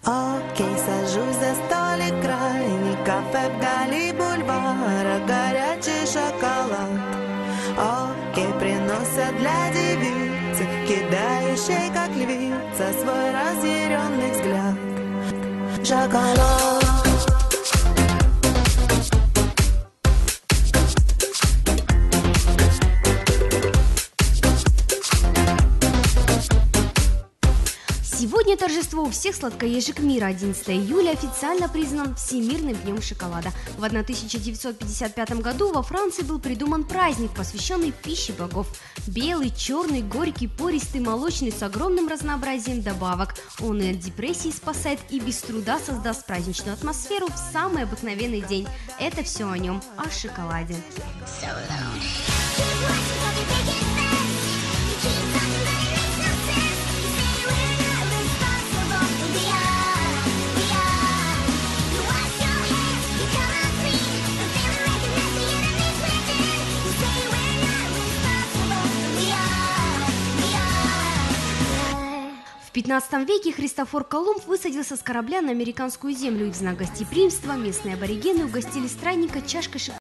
Окей, сажусь за столик крайний, кафе вдали бульвара, горячий шоколад. Окей, приносят для девицы, кидающей, как львица, свой разъяренный взгляд. Шоколад. Сегодня торжество у всех сладкоежек мира. 11 июля официально признан Всемирным днем шоколада. В 1955 году во Франции был придуман праздник, посвященный пище богов. Белый, черный, горький, пористый, молочный, с огромным разнообразием добавок. Он и от депрессии спасает, и без труда создаст праздничную атмосферу в самый обыкновенный день. Это все о нем, о шоколаде. В 15 веке Христофор Колумб высадился с корабля на американскую землю, и в знак гостеприимства местные аборигены угостили странника чашкой шоколада.